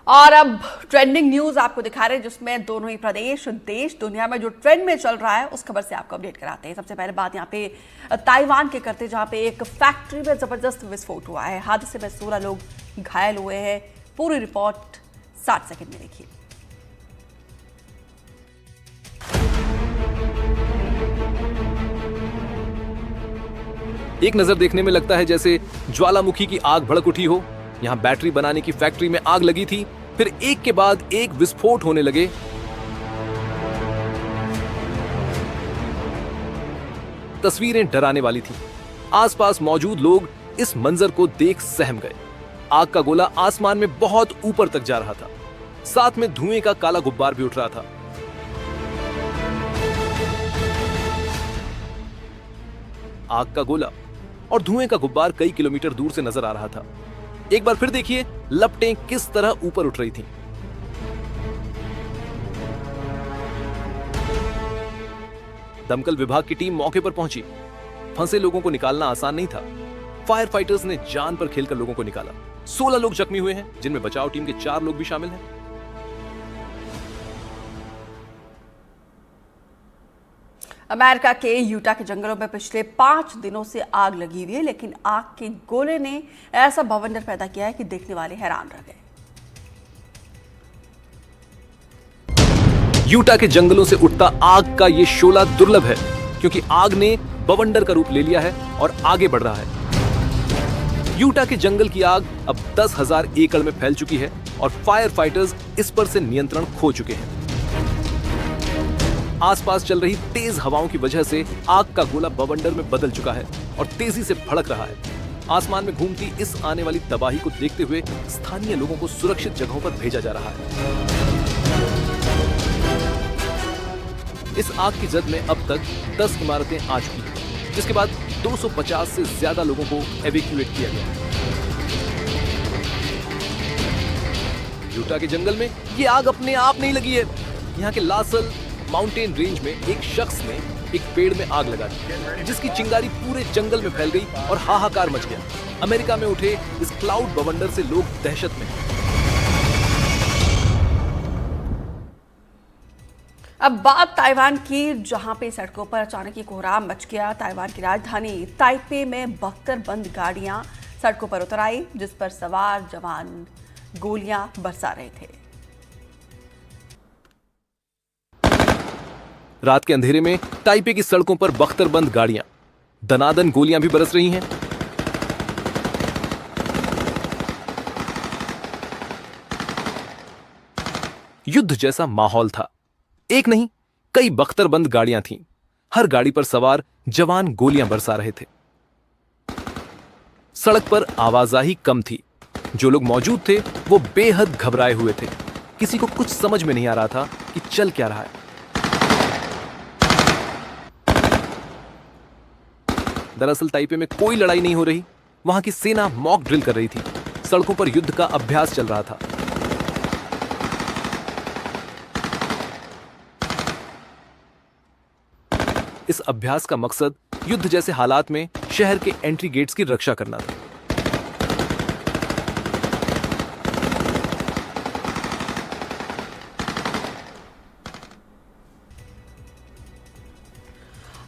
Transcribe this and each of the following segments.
और अब trending news आपको दिखा रहे हैं जिसमें दोनों ही प्रदेश देश दुनिया में जो ट्रेंड में चल रहा है उस खबर से आपको अपडेट कराते हैं। सबसे पहले बात यहाँ पे ताइवान के करते, जहाँ पे एक फैक्ट्री में जबरदस्त विस्फोट हुआ है। हादसे में 16 लोग घायल हुए हैं। पूरी रिपोर्ट 60 सेकंड में देखिए। एक नजर देखने में लगता है जैसे ज्वालामुखी की आग भड़क उठी हो। यहाँ बैटरी बनाने की फैक्ट्री में आग लगी थी, फिर एक के बाद एक विस्फोट होने लगे। तस्वीरें डराने वाली थी। आसपास मौजूद लोग इस मंजर को देख सहम गए। आग का गोला आसमान में बहुत ऊपर तक जा रहा था, साथ में धुएं का काला गुब्बार भी उठ रहा था। आग का गोला और धुएं का गुब्बार कई किलोमीटर दूर से नजर आ रहा था। एक बार फिर देखिए लपटें किस तरह ऊपर उठ रही थीं। दमकल विभाग की टीम मौके पर पहुंची। फंसे लोगों को निकालना आसान नहीं था। फायर फाइटर्स ने जान पर खेलकर लोगों को निकाला। 16 लोग जख्मी हुए हैं, जिनमें बचाव टीम के 4 लोग भी शामिल हैं। अमेरिका के यूटा के जंगलों में पिछले 5 दिनों से आग लगी हुई है, लेकिन आग के गोले ने ऐसा बवंडर पैदा किया है कि देखने वाले हैरान रह गए। यूटा के जंगलों से उठता आग का ये शोला दुर्लभ है, क्योंकि आग ने बवंडर का रूप ले लिया है और आगे बढ़ रहा है। यूटा के जंगल की आग अब 10,000 एकड़ में फैल चुकी है और फायर फाइटर्स इस पर से नियंत्रण खो चुके हैं। आसपास चल रही तेज हवाओं की वजह से आग का गोला बवंडर में बदल चुका है और तेजी से भड़क रहा है। आसमान में घूमती इस आने वाली तबाही को देखते हुए स्थानीय लोगों को सुरक्षित जगहों पर भेजा जा रहा है। इस आग की जद में अब तक 10 इमारतें आ चुकी हैं, जिसके बाद 250 से ज्यादा लोगों को एवेक्यूएट किया गया। यूटा के जंगल में ये आग अपने आप नहीं लगी है। यहाँ के लासल माउंटेन रेंज में एक शख्स ने एक पेड़ में आग लगा दी, जिसकी चिंगारी पूरे जंगल में फैल गई और हाहाकार मच गया। अमेरिका में उठे इस क्लाउड बवंडर से लोग दहशत में हैं। अब बात ताइवान की, जहां पे सड़कों पर अचानक ही कोहराम मच गया। ताइवान की राजधानी ताइपे में बख्तरबंद गाड़ियां सड़कों पर उतर आई, जिस पर सवार जवान गोलियां बरसा रहे थे। रात के अंधेरे में ताइपे की सड़कों पर बख्तरबंद गाड़ियां, दनादन गोलियां भी बरस रही हैं। युद्ध जैसा माहौल था। एक नहीं, कई बख्तरबंद गाड़ियां थीं। हर गाड़ी पर सवार जवान गोलियां बरसा रहे थे। सड़क पर आवाजाही कम थी। जो लोग मौजूद थे वो बेहद घबराए हुए थे। किसी को कुछ समझ में नहीं आ रहा था कि चल क्या रहा है। दरअसल ताइपे में कोई लड़ाई नहीं हो रही। वहां की सेना मॉक ड्रिल कर रही थी। सड़कों पर युद्ध का अभ्यास चल रहा था। इस अभ्यास का मकसद युद्ध जैसे हालात में शहर के एंट्री गेट्स की रक्षा करना था।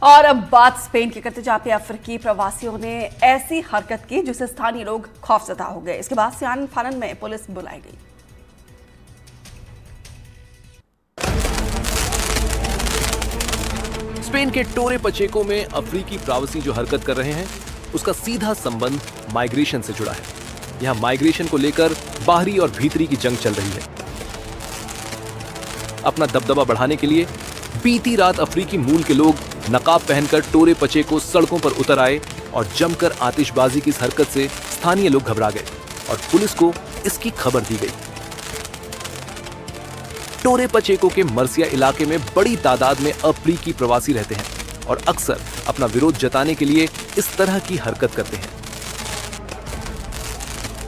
और अब बात स्पेन की करते, जहां पे अफ्रीकी प्रवासियों ने ऐसी हरकत की जिससे स्थानीय लोग खौफजदा हो गए। इसके बाद सियान फानन में पुलिस बुलाई गई। स्पेन के टोरे पचेको में अफ्रीकी प्रवासी जो हरकत कर रहे हैं, उसका सीधा संबंध माइग्रेशन से जुड़ा है। यहां माइग्रेशन को लेकर बाहरी और भीतरी की जंग चल रही है। अपना दबदबा बढ़ाने के लिए बीती रात अफ्रीकी मूल के लोग नकाब पहनकर टोरे पचेको सड़कों पर उतर आए और जमकर आतिशबाजी की इस हरकत से स्थानीय लोग घबरा गए और पुलिस को इसकी खबर दी गई। टोरे पचेको के मर्सिया इलाके में बड़ी तादाद में अफ्रीकी प्रवासी रहते हैं और अक्सर अपना विरोध जताने के लिए इस तरह की हरकत करते हैं।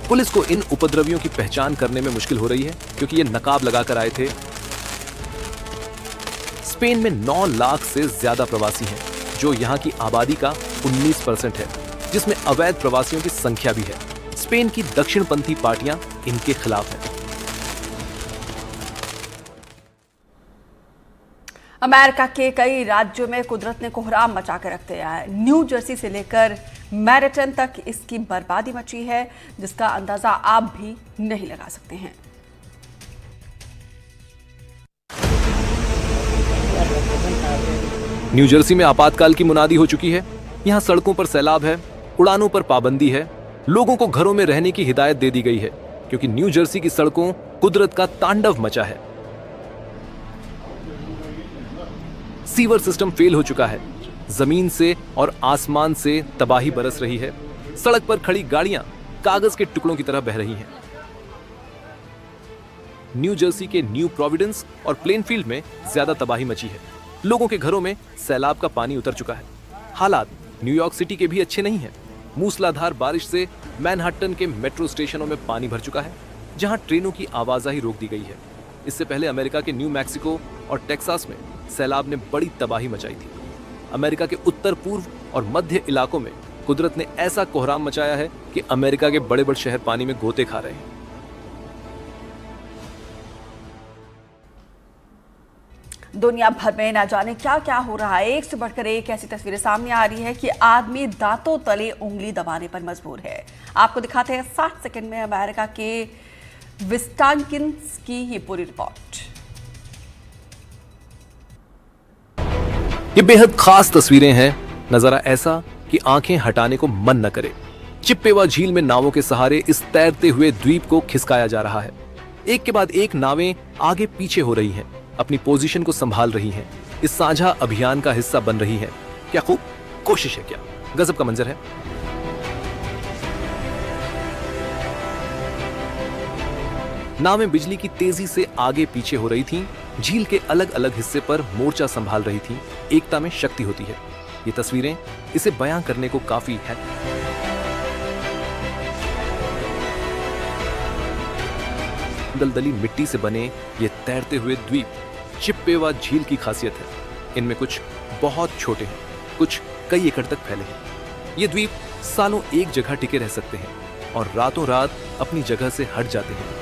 पुलिस को इन उपद्रवियों की पहचान करने में मुश्किल हो रही है, क्योंकि ये नकाब लगाकर आए थे। स्पेन में 9 लाख से ज्यादा प्रवासी हैं, जो यहाँ की आबादी का 19% है, जिसमें अवैध प्रवासियों की संख्या भी है। स्पेन की दक्षिणपंथी पार्टियां इनके खिलाफ हैं। अमेरिका के कई राज्यों में कुदरत ने कोहराम मचा के रख दिया है। न्यू जर्सी से लेकर मैरिटन तक इसकी बर्बादी मची है, जिसका अंदाजा आप भी नहीं लगा सकते हैं। न्यू जर्सी में आपातकाल की मुनादी हो चुकी है। यहाँ सड़कों पर सैलाब है, उड़ानों पर पाबंदी है, लोगों को घरों में रहने की हिदायत दे दी गई है, क्योंकि न्यू जर्सी की सड़कों कुदरत का तांडव मचा है। सीवर सिस्टम फेल हो चुका है, जमीन से और आसमान से तबाही बरस रही है। सड़क पर खड़ी गाड़ियां कागज के टुकड़ों की तरह बह रही हैं। न्यू जर्सी के न्यू प्रोविडेंस और प्लेनफील्ड में ज्यादा तबाही मची है। लोगों के घरों में सैलाब का पानी उतर चुका है। हालात न्यूयॉर्क सिटी के भी अच्छे नहीं हैं। मूसलाधार बारिश से मैनहट्टन के मेट्रो स्टेशनों में पानी भर चुका है, जहां ट्रेनों की आवाजाही रोक दी गई है। इससे पहले अमेरिका के न्यू मैक्सिको और टेक्सास में सैलाब ने बड़ी तबाही मचाई थी। अमेरिका के उत्तर पूर्व और मध्य इलाकों में कुदरत ने ऐसा कोहराम मचाया है कि अमेरिका के बड़े बड़े शहर पानी में गोते खा रहे हैं। दुनिया भर में ना जाने क्या क्या हो रहा है। एक से बढ़कर एक ऐसी तस्वीरें सामने आ रही है कि आदमी दांतों तले उंगली दबाने पर मजबूर है। आपको दिखाते हैं 60 सेकंड में अमेरिका के विस्कॉन्सिन की ये पूरी रिपोर्ट। ये बेहद खास तस्वीरें हैं, नजारा ऐसा कि आंखें हटाने को मन न करे। चिप्पेवा झील में नावों के सहारे इस तैरते हुए द्वीप को खिसकाया जा रहा है। एक के बाद एक नावें आगे पीछे हो रही हैं, अपनी पोजीशन को संभाल रही हैं, इस साझा अभियान का हिस्सा बन रही हैं। क्या खूब कोशिश है, क्या गजब का मंजर है। नावें बिजली की तेजी से आगे पीछे हो रही थीं, झील के अलग अलग हिस्से पर मोर्चा संभाल रही थीं। एकता में शक्ति होती है। ये तस्वीरें इसे बयां करने को काफी है। दलदली मिट्टी से बने ये तैरते हुए द्वीप चिप्पेवा झील की खासियत है। इनमें कुछ बहुत छोटे हैं, कुछ कई एकड़ तक फैले हैं। ये द्वीप सालों एक जगह टिके रह सकते हैं और रातों रात अपनी जगह से हट जाते हैं।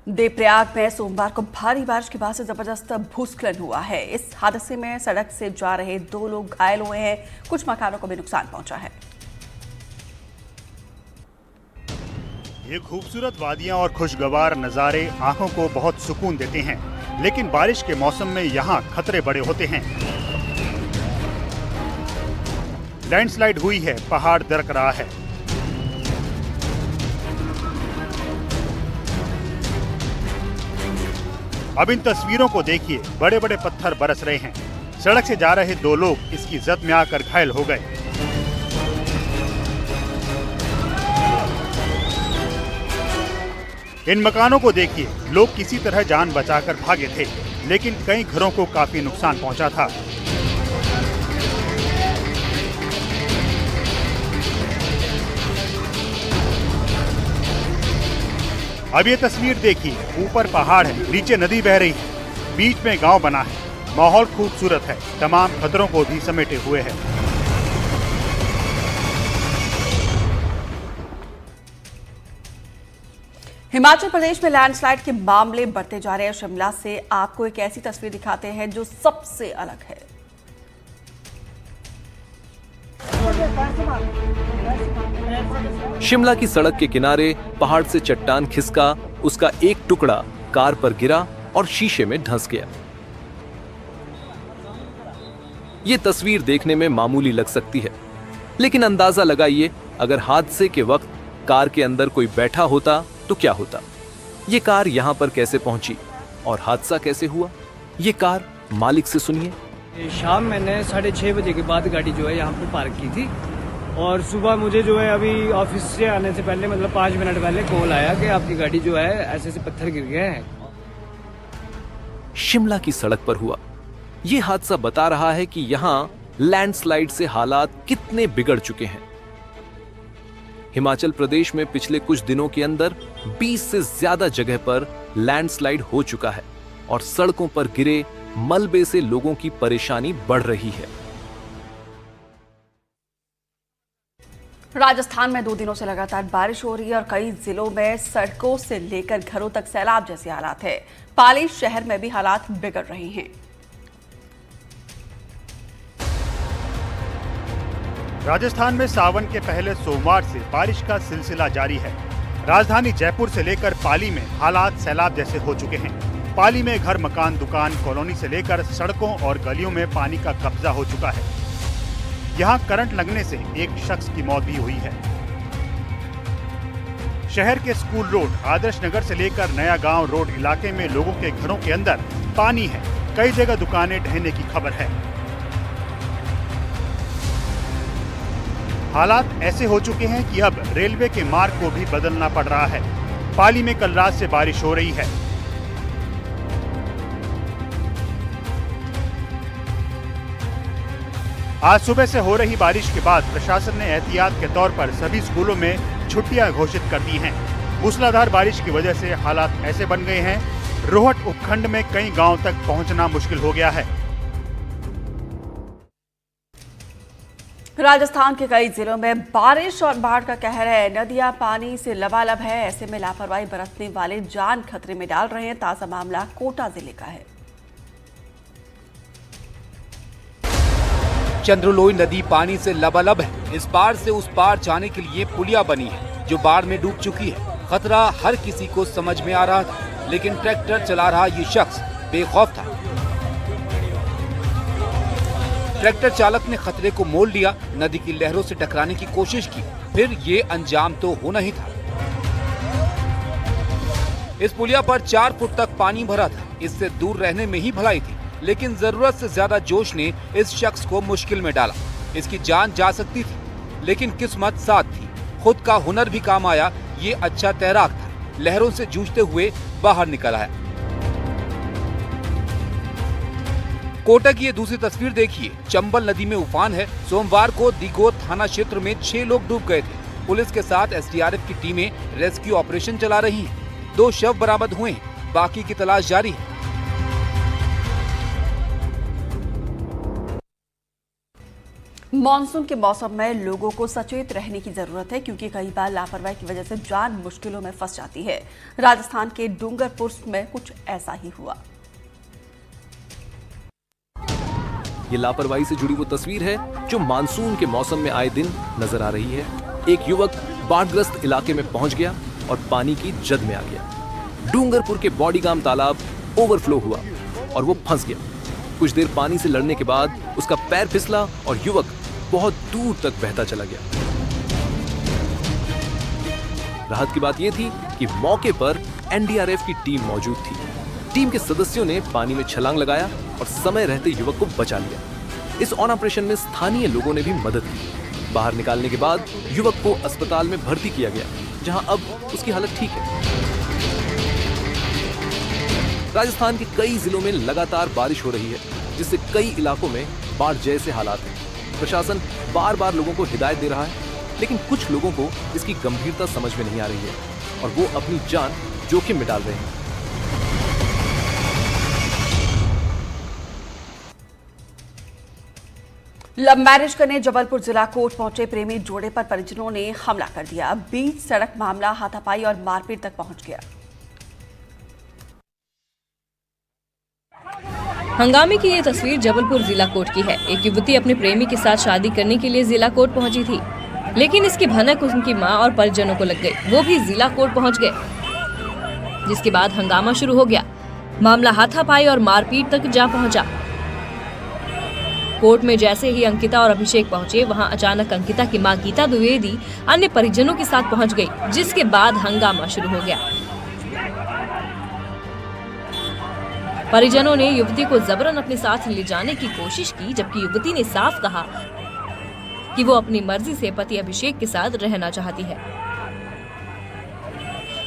देवप्रयाग में सोमवार को भारी बारिश के बाद से जबरदस्त भूस्खलन हुआ है। इस हादसे में सड़क से जा रहे 2 लोग घायल हुए हैं, कुछ मकानों को भी नुकसान पहुंचा है। ये खूबसूरत वादियां और खुशगवार नज़ारे आंखों को बहुत सुकून देते हैं, लेकिन बारिश के मौसम में यहाँ खतरे बड़े होते हैं। लैंडस्लाइड हुई है, पहाड़ दरक रहा है। अब इन तस्वीरों को देखिए, बड़े बड़े पत्थर बरस रहे हैं। सड़क से जा रहे 2 लोग इसकी जद में आकर घायल हो गए। इन मकानों को देखिए, लोग किसी तरह जान बचाकर भागे थे, लेकिन कई घरों को काफी नुकसान पहुंचा था। अब ये तस्वीर देखिए, ऊपर पहाड़ है, नीचे नदी बह रही है, बीच में गांव बना है। माहौल खूबसूरत है, तमाम खतरों को भी समेटे हुए है। हिमाचल प्रदेश में लैंडस्लाइड के मामले बढ़ते जा रहे हैं। शिमला से आपको एक ऐसी तस्वीर दिखाते हैं जो सबसे अलग है। शिमला की सड़क के किनारे पहाड़ से चट्टान खिसका, उसका एक टुकड़ा कार पर गिरा और शीशे में धंस गया। ये तस्वीर देखने में मामूली लग सकती है, लेकिन अंदाजा लगाइए, अगर हादसे के वक्त कार के अंदर कोई बैठा होता तो क्या होता। ये कार यहां पर कैसे पहुंची और हादसा कैसे हुआ, ये कार मालिक से सुनिए। शाम मैंने 6:30 बजे के बाद गाड़ी जो है यहाँ पे पार्क की थी, और सुबह मुझे जो है अभी ऑफिस से आने से पहले, मतलब 5 मिनट पहले कॉल आया कि आपकी गाड़ी जो है ऐसे ऐसे पत्थर गिर गए हैं। शिमला की सड़क पर हुआ ये हादसा बता रहा है कि यहाँ लैंडस्लाइड से हालात कितने बिगड़ चुके हैं। हिमाचल प्रदेश में पिछले कुछ दिनों के अंदर 20 से ज्यादा जगह पर लैंडस्लाइड हो चुका है और सड़कों पर गिरे मलबे से लोगों की परेशानी बढ़ रही है। राजस्थान में 2 दिनों से लगातार बारिश हो रही है और कई जिलों में सड़कों से लेकर घरों तक सैलाब जैसे हालात है। पाली शहर में भी हालात बिगड़ रहे हैं। राजस्थान में सावन के पहले सोमवार से बारिश का सिलसिला जारी है। राजधानी जयपुर से लेकर पाली में हालात सैलाब जैसे हो चुके हैं। पाली में घर, मकान, दुकान, कॉलोनी से लेकर सड़कों और गलियों में पानी का कब्जा हो चुका है। यहाँ करंट लगने से एक शख्स की मौत भी हुई है। शहर के स्कूल रोड, आदर्श नगर से लेकर नया गांव रोड इलाके में लोगों के घरों के अंदर पानी है। कई जगह दुकानें ढहने की खबर है। हालात ऐसे हो चुके हैं कि अब रेलवे के मार्ग को भी बदलना पड़ रहा है। पाली में कल रात से बारिश हो रही है। आज सुबह से हो रही बारिश के बाद प्रशासन ने एहतियात के तौर पर सभी स्कूलों में छुट्टियां घोषित कर दी हैं। मूसलाधार बारिश की वजह से हालात ऐसे बन गए हैं, रोहट उपखंड में कई गांव तक पहुंचना मुश्किल हो गया है। राजस्थान के कई जिलों में बारिश और बाढ़ का कहर है। नदियां पानी से लबालब है। ऐसे में लापरवाही बरतने वाले जान खतरे में डाल रहे हैं। ताजा मामला कोटा जिले का है। चंद्रलोई नदी पानी से लबालब है। इस पार से उस पार जाने के लिए पुलिया बनी है जो बाढ़ में डूब चुकी है। खतरा हर किसी को समझ में आ रहा था, लेकिन ट्रैक्टर चला रहा ये शख्स बेखौफ था। ट्रैक्टर चालक ने खतरे को मोल लिया, नदी की लहरों से टकराने की कोशिश की, फिर ये अंजाम तो होना ही था। इस पुलिया पर 4 फुट तक पानी भरा था। इससे दूर रहने में ही भलाई थी, लेकिन जरूरत से ज्यादा जोश ने इस शख्स को मुश्किल में डाला। इसकी जान जा सकती थी, लेकिन किस्मत साथ थी। खुद का हुनर भी काम आया। ये अच्छा तैराक था, लहरों से जूझते हुए बाहर निकल आया। कोटा की ये दूसरी तस्वीर देखिए। चंबल नदी में उफान है। सोमवार को दिगोत थाना क्षेत्र में 6 लोग डूब गए थे। पुलिस के साथ एसडीआरएफ की टीमें रेस्क्यू ऑपरेशन चला रही हैं। 2 शव बरामद हुए हैं, बाकी की तलाश जारी है। मॉनसून के मौसम में लोगों को सचेत रहने की जरूरत है, क्योंकि कई बार लापरवाही की वजह से जान मुश्किलों में फंस जाती है। राजस्थान के डूंगरपुर में कुछ ऐसा ही हुआ। ये लापरवाही से जुड़ी वो तस्वीर है जो मानसून के मौसम में आए दिन नजर आ रही है। एक युवक बाढ़ग्रस्त इलाके में पहुंच गया और पानी की जद में आ गया। डूंगरपुर के बॉडीगाम तालाब ओवरफ्लो हुआ और वो फंस गया। कुछ देर पानी से लड़ने के बाद उसका पैर फिसला और युवक बहुत दूर तक बहता चला गया। राहत की बात यह थी कि मौके पर एनडीआरएफ की टीम मौजूद थी। टीम के सदस्यों ने पानी में छलांग लगाया और समय रहते युवक को बचा लिया। इस ऑपरेशन में स्थानीय लोगों ने भी मदद की। बाहर निकालने के बाद युवक को अस्पताल में भर्ती किया गया, जहां अब उसकी हालत ठीक है। राजस्थान के कई जिलों में लगातार बारिश हो रही है, जिससे कई इलाकों में बाढ़ जैसे हालात हैं। प्रशासन बार बार लोगों को हिदायत दे रहा है, लेकिन कुछ लोगों को इसकी गंभीरता समझ में नहीं आ रही है और वो अपनी जान जोखिम में डाल रहे हैं। लव मैरिज करने जबलपुर जिला कोर्ट पहुंचे प्रेमी जोड़े पर परिजनों ने हमला कर दिया। बीच सड़क मामला हाथापाई और मारपीट तक पहुंच गया। हंगामे की ये तस्वीर जबलपुर जिला कोर्ट की है। एक युवती अपने प्रेमी के साथ शादी करने के लिए जिला कोर्ट पहुंची थी, लेकिन इसकी भनक उनकी मां और परिजनों को लग गई। वो भी जिला कोर्ट पहुंच गए, जिसके बाद हंगामा शुरू हो गया। मामला हाथापाई और मारपीट तक जा पहुंचा। कोर्ट में जैसे ही अंकिता और अभिषेक पहुंचे, वहां अचानक अंकिता की मां गीता द्विवेदी अन्य परिजनों के साथ पहुंच गई, जिसके बाद हंगामा शुरू हो गया। परिजनों ने युवती को जबरन अपने साथ ले जाने की कोशिश की, जबकि युवती ने साफ कहा कि वो अपनी मर्जी से पति अभिषेक के साथ रहना चाहती है।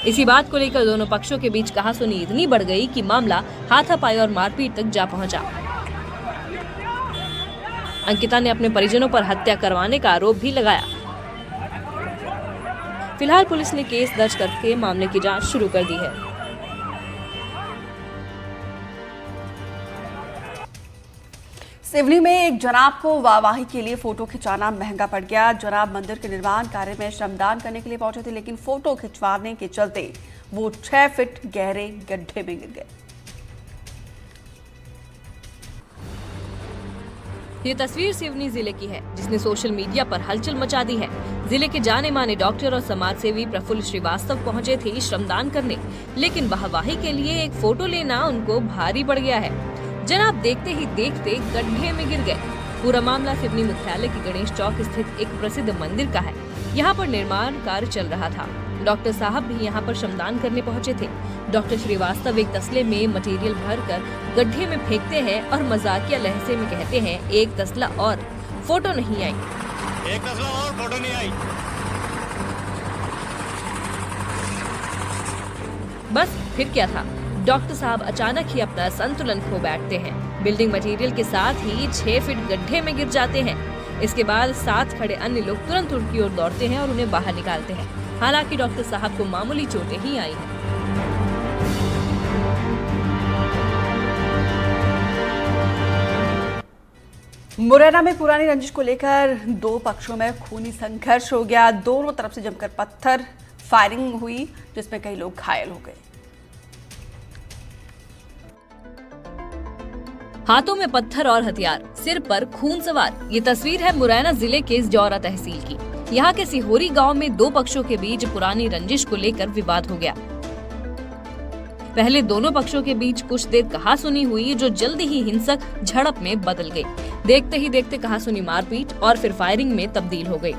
इसी बात को लेकर दोनों पक्षों के बीच कहासुनी इतनी बढ़ गई कि मामला हाथापाई और मारपीट तक जा पहुंचा। अंकिता ने अपने परिजनों पर हत्या करवाने का आरोप भी लगाया। फिलहाल पुलिस ने केस दर्ज करके मामले की जांच शुरू कर दी है। सिवनी में एक जनाब को वाहवाही के लिए फोटो खिंचाना महंगा पड़ गया। जनाब मंदिर के निर्माण कार्य में श्रमदान करने के लिए पहुंचे थे, लेकिन फोटो खिंचवाने के चलते वो 6 फीट गहरे गड्ढे में गिर गए। ये तस्वीर सिवनी जिले की है, जिसने सोशल मीडिया पर हलचल मचा दी है। जिले के जाने माने डॉक्टर और समाज सेवी प्रफुल्ल श्रीवास्तव पहुंचे थे श्रमदान करने, लेकिन वाहवाही के लिए एक फोटो लेना उनको भारी पड़ गया है। जनाब देखते ही देखते गड्ढे में गिर गए। पूरा मामला सिवनी मुख्यालय के गणेश चौक स्थित एक प्रसिद्ध मंदिर का है। यहाँ पर निर्माण कार्य चल रहा था। डॉक्टर साहब भी यहाँ पर श्रमदान करने पहुँचे थे। डॉक्टर श्रीवास्तव एक तसले में मटेरियल भरकर गड्ढे में फेंकते हैं और मजाकिया लहजे में कहते हैं, एक तसला और फोटो नहीं आई, एक तसला और फोटो नहीं आई। बस फिर क्या था, डॉक्टर साहब अचानक ही अपना संतुलन खो बैठते हैं। बिल्डिंग मटेरियल के साथ ही 6 फीट गड्ढे में गिर जाते हैं। इसके बाद साथ खड़े अन्य लोग तुरंत उनकी ओर दौड़ते हैं और उन्हें बाहर निकालते हैं। हालांकि डॉक्टर साहब को मामूली चोटें ही आई हैं। मुरैना में पुरानी रंजिश को लेकर 2 पक्षों में खूनी संघर्ष हो गया। दोनों तरफ से जमकर पत्थर फायरिंग हुई, जिसमें कई लोग घायल हो गए। हाथों में पत्थर और हथियार, सिर पर खून सवार। ये तस्वीर है मुरैना जिले के जौरा तहसील की। यहाँ के सिहोरी गांव में 2 पक्षों के बीच पुरानी रंजिश को लेकर विवाद हो गया। पहले दोनों पक्षों के बीच कुछ देर कहासुनी हुई, जो जल्दी ही हिंसक झड़प में बदल गई। देखते ही देखते कहासुनी मारपीट और फिर फायरिंग में तब्दील हो गई।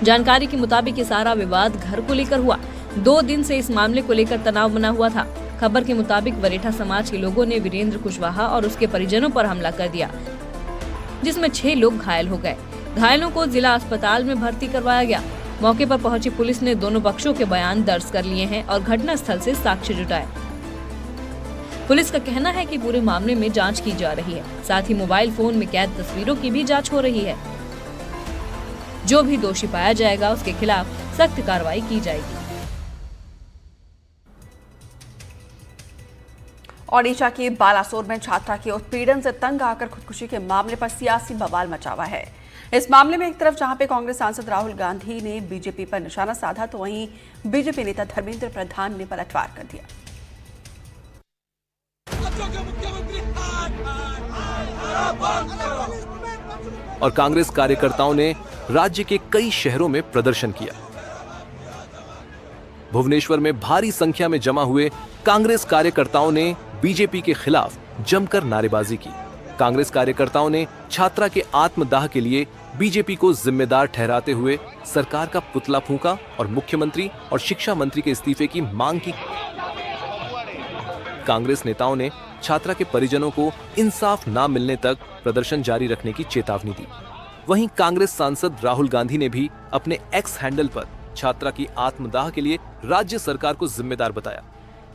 जानकारी के मुताबिक ये सारा विवाद घर को लेकर हुआ। 2 दिन से इस मामले को लेकर तनाव बना हुआ था। खबर के मुताबिक वरेठा समाज के लोगों ने वीरेंद्र कुशवाहा और उसके परिजनों पर हमला कर दिया, जिसमें 6 लोग घायल हो गए। घायलों को जिला अस्पताल में भर्ती करवाया गया। मौके पर पहुंची पुलिस ने दोनों पक्षों के बयान दर्ज कर लिए हैं और घटना स्थल से साक्ष्य जुटाए। पुलिस का कहना है कि पूरे मामले में जांच की जा रही है। साथ ही मोबाइल फोन में कैद तस्वीरों की भी जांच हो रही है। जो भी दोषी पाया जाएगा उसके खिलाफ सख्त कार्रवाई की जाएगी। ओडिशा के बालासोर में छात्रा के उत्पीड़न से तंग आकर खुदकुशी के मामले पर सियासी बवाल मचा हुआ है। इस मामले में एक तरफ जहां पे कांग्रेस सांसद राहुल गांधी ने बीजेपी पर निशाना साधा, तो वहीं बीजेपी नेता धर्मेंद्र प्रधान ने पलटवार कर दिया। और कांग्रेस कार्यकर्ताओं ने राज्य के कई शहरों में प्रदर्शन किया। भुवनेश्वर में भारी संख्या में जमा हुए कांग्रेस कार्यकर्ताओं ने बीजेपी के खिलाफ जमकर नारेबाजी की। कांग्रेस कार्यकर्ताओं ने छात्रा के आत्मदाह के लिए बीजेपी को जिम्मेदार ठहराते हुए सरकार का पुतला फूंका और मुख्यमंत्री और शिक्षा मंत्री के इस्तीफे की मांग की। कांग्रेस नेताओं ने छात्रा के परिजनों को इंसाफ न मिलने तक प्रदर्शन जारी रखने की चेतावनी दी। वहीं कांग्रेस सांसद राहुल गांधी ने भी अपने एक्स हैंडल पर छात्रा की आत्मदाह के लिए राज्य सरकार को जिम्मेदार बताया।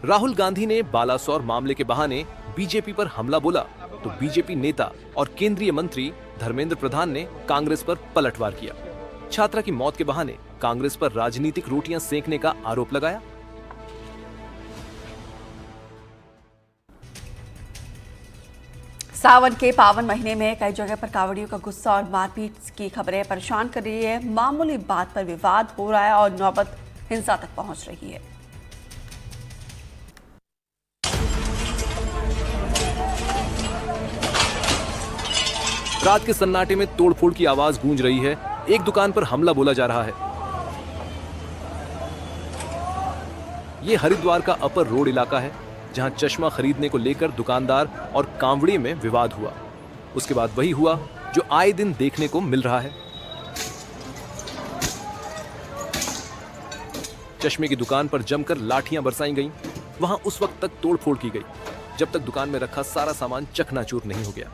राहुल गांधी ने बालासोर मामले के बहाने बीजेपी पर हमला बोला, तो बीजेपी नेता और केंद्रीय मंत्री धर्मेंद्र प्रधान ने कांग्रेस पर पलटवार किया। छात्रा की मौत के बहाने कांग्रेस पर राजनीतिक रोटियां सेंकने का आरोप लगाया। सावन के पावन महीने में कई जगह पर कांवड़ियों का गुस्सा और मारपीट की खबरें परेशान कर रही है। मामूली बात पर विवाद हो रहा है और नौबत हिंसा तक पहुंच रही है। रात के सन्नाटे में तोड़फोड़ की आवाज गूंज रही है। एक दुकान पर हमला बोला जा रहा है। ये हरिद्वार का अपर रोड इलाका है, जहां चश्मा खरीदने को लेकर दुकानदार और कांवड़िए में विवाद हुआ। उसके बाद वही हुआ जो आए दिन देखने को मिल रहा है। चश्मे की दुकान पर जमकर लाठियां बरसाई गईं। वहां उस वक्त तक तोड़फोड़ की गई जब तक दुकान में रखा सारा सामान चकनाचूर नहीं हो गया।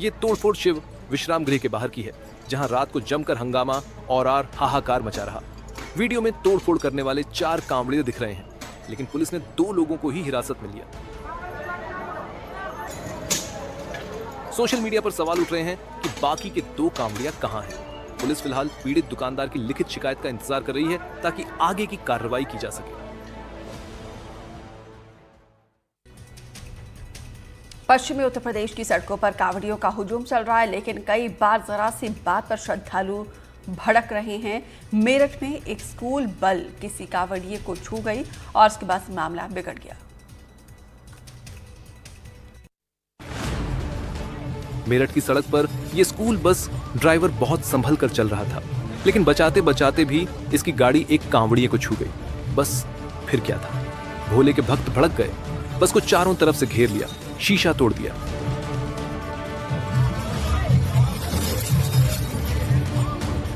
ये तोड़फोड़ शिव विश्राम गृह के बाहर की है, जहां रात को जमकर हंगामा और हाहाकार मचा रहा। वीडियो में तोड़फोड़ करने वाले 4 कांवड़िए दिख रहे हैं, लेकिन पुलिस ने 2 लोगों को ही हिरासत में लिया। सोशल मीडिया पर सवाल उठ रहे हैं कि बाकी के 2 कांवड़िया कहां हैं। पुलिस फिलहाल पीड़ित दुकानदार की लिखित शिकायत का इंतजार कर रही है ताकि आगे की कार्रवाई की जा सके। पश्चिमी उत्तर प्रदेश की सड़कों पर कांवड़ियों का हुजूम चल रहा है, लेकिन कई बार जरा सी बात पर श्रद्धालु भड़क रहे हैं। मेरठ में एक स्कूल बल किसी कांवड़िए को छू गई और उसके बाद मामला बिगड़ गया। मेरठ की सड़क पर यह स्कूल बस ड्राइवर बहुत संभल कर चल रहा था, लेकिन बचाते बचाते भी इसकी गाड़ी एक कांवड़िए को छू गई। बस फिर क्या था, भोले के भक्त भड़क गए, बस को चारों तरफ से घेर लिया, शीशा तोड़ दिया।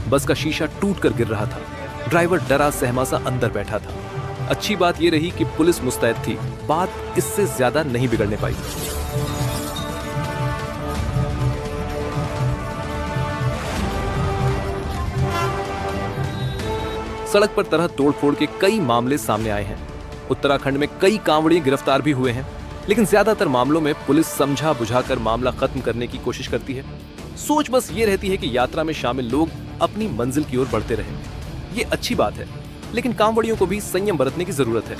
बस का शीशा टूट कर गिर रहा था। ड्राइवर डरा सहमा सा अंदर बैठा था। अच्छी बात यह रही कि पुलिस मुस्तैद थी, बात इससे ज्यादा नहीं बिगड़ने पाई। सड़क पर तरह तोड़फोड़ के कई मामले सामने आए हैं। उत्तराखंड में कई कांवड़िए गिरफ्तार भी हुए हैं, लेकिन ज्यादातर मामलों में पुलिस समझा बुझाकर मामला खत्म करने की कोशिश करती है। सोच बस ये रहती है कि यात्रा में शामिल लोग अपनी मंजिल की ओर बढ़ते रहें। ये अच्छी बात है, लेकिन कांवड़ियों को भी संयम बरतने की जरूरत है।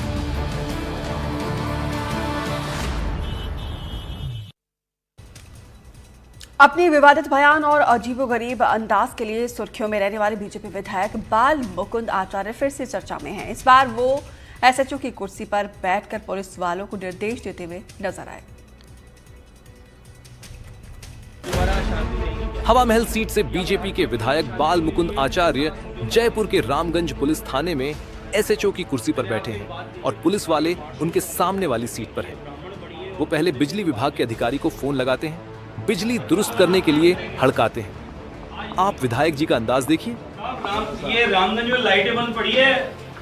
अपनी विवादित बयान और अजीबोगरीब अंदाज के लिए सुर्खियों में रहने वाले बीजेपी विधायक बाल मुकुंद आचार्य फिर से चर्चा में हैं। इस बार वो एसएचओ की कुर्सी पर बैठकर पुलिस वालों को निर्देश देते हुए नजर आए। हवा महल सीट से बीजेपी के विधायक बाल मुकुंद आचार्य जयपुर के रामगंज पुलिस थाने में एसएचओ की कुर्सी पर बैठे हैं और पुलिस वाले उनके सामने वाली सीट पर हैं। वो पहले बिजली विभाग के अधिकारी को फोन लगाते हैं, बिजली दुरुस्त करने के लिए हड़काते हैं। आप विधायक जी का अंदाज देखिए। ये रामगंज में लाइटें बंद पड़ी है,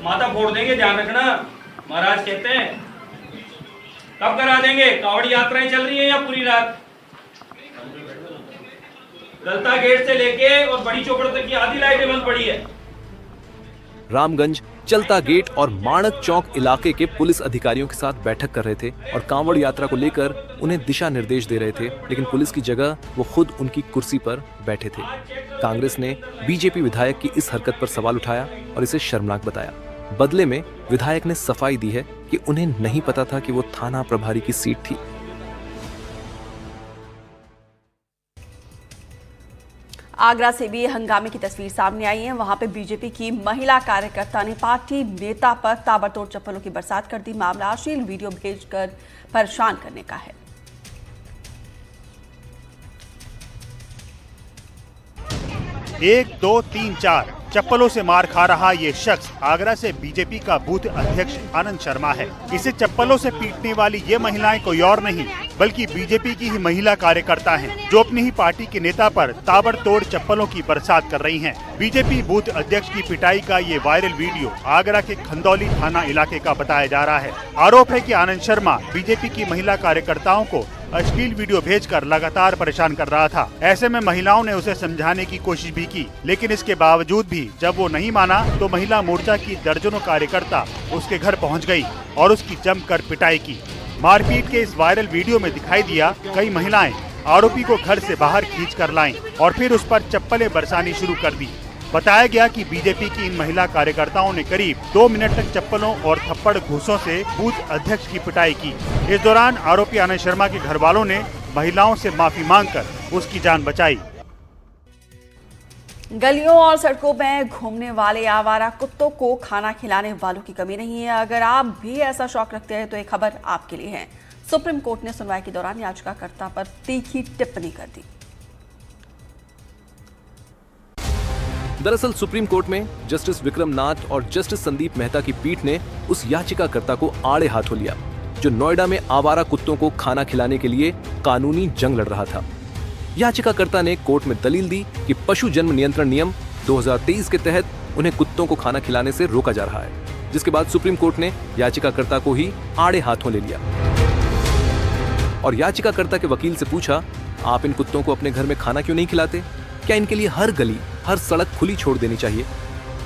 माथा फोड़ देंगे, ध्यान रखना। महाराज कहते हैं कब करा देंगे? कावड़ी यात्राएं चल रही है या पूरी रात? गलता गेट से लेके और बड़ी चौकड़ तक की आधी लाइटें बंद पड़ी है। रामगंज, चलता गेट और माणक चौक इलाके के पुलिस अधिकारियों के साथ बैठक कर रहे थे और कांवड़ यात्रा को लेकर उन्हें दिशा निर्देश दे रहे थे, लेकिन पुलिस की जगह वो खुद उनकी कुर्सी पर बैठे थे। कांग्रेस ने बीजेपी विधायक की इस हरकत पर सवाल उठाया और इसे शर्मनाक बताया। बदले में विधायक ने सफाई दी है कि उन्हें नहीं पता था कि वो थाना प्रभारी की सीट थी। आगरा से भी हंगामे की तस्वीर सामने आई है। वहां पे बीजेपी की महिला कार्यकर्ता ने पार्टी नेता पर ताबड़तोड़ चप्पलों की बरसात कर दी। मामला अश्लील वीडियो भेजकर परेशान करने का है। 1, 2, 3, 4 चप्पलों से मार खा रहा ये शख्स आगरा से बीजेपी का बूथ अध्यक्ष आनंद शर्मा है। इसे चप्पलों से पीटने वाली ये महिलाएं कोई और नहीं बल्कि बीजेपी की ही महिला कार्यकर्ता हैं, जो अपनी ही पार्टी के नेता पर ताबड़तोड़ चप्पलों की बरसात कर रही हैं। बीजेपी बूथ अध्यक्ष की पिटाई का ये वायरल वीडियो आगरा के खंदौली थाना इलाके का बताया जा रहा है। आरोप है कि आनंद शर्मा बीजेपी की महिला कार्यकर्ताओं को अश्लील वीडियो भेजकर लगातार परेशान कर रहा था। ऐसे में महिलाओं ने उसे समझाने की कोशिश भी की, लेकिन इसके बावजूद भी जब वो नहीं माना तो महिला मोर्चा की दर्जनों कार्यकर्ता उसके घर पहुंच गई और उसकी जमकर पिटाई की। मारपीट के इस वायरल वीडियो में दिखाई दिया कई महिलाएं आरोपी को घर से बाहर खींच कर लाईं और फिर उस पर चप्पलें बरसानी शुरू कर दी। बताया गया कि बीजेपी की इन महिला कार्यकर्ताओं ने करीब 2 मिनट तक चप्पलों और थप्पड़ घूंसों से बूथ अध्यक्ष की पिटाई की। इस दौरान आरोपी आनंद शर्मा के घर वालों ने महिलाओं से माफी मांगकर उसकी जान बचाई। गलियों और सड़कों में घूमने वाले आवारा कुत्तों को खाना खिलाने वालों की कमी नहीं है। अगर आप भी ऐसा शौक रखते हैं तो एक खबर आपके लिए है। सुप्रीम कोर्ट ने सुनवाई के दौरान याचिकाकर्ता पर तीखी टिप्पणी कर दी। दरअसल सुप्रीम कोर्ट में जस्टिस विक्रम नाथ और जस्टिस संदीप मेहता की पीठ ने उस याचिकाकर्ता को आड़े हाथों लिया जो नोएडा में आवारा कुत्तों को खाना खिलाने के लिए कानूनी जंग लड़ रहा था। याचिकाकर्ता ने कोर्ट में दलील दी कि पशु जन्म नियंत्रण नियम 2023 के तहत उन्हें कुत्तों को खाना खिलाने से रोका जा रहा है, जिसके बाद सुप्रीम कोर्ट ने याचिकाकर्ता को ही आड़े हाथों ले लिया और याचिकाकर्ता के वकील से पूछा, आप इन कुत्तों को अपने घर में खाना क्यों नहीं खिलाते? क्या इनके लिए हर गली, हर सड़क खुली छोड़ देनी चाहिए?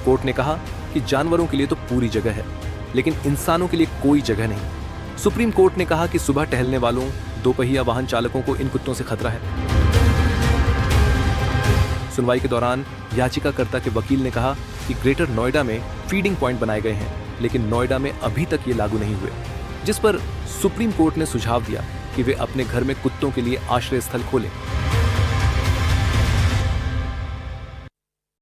कोर्ट ने कहा कि जानवरों के लिए तो पूरी जगह है, लेकिन इंसानों के लिए कोई जगह नहीं। सुप्रीम कोर्ट ने कहा कि सुबह टहलने वालों, दोपहिया वाहन चालकों को इन कुत्तों से खतरा है। सुनवाई के दौरान याचिकाकर्ता के वकील ने कहा कि ग्रेटर नोएडा में फीडिंग पॉइंट बनाए गए हैं, लेकिन नोएडा में अभी तक ये लागू नहीं हुए, जिस पर सुप्रीम कोर्ट ने सुझाव दिया कि वे अपने घर में कुत्तों के लिए आश्रय स्थल खोलें।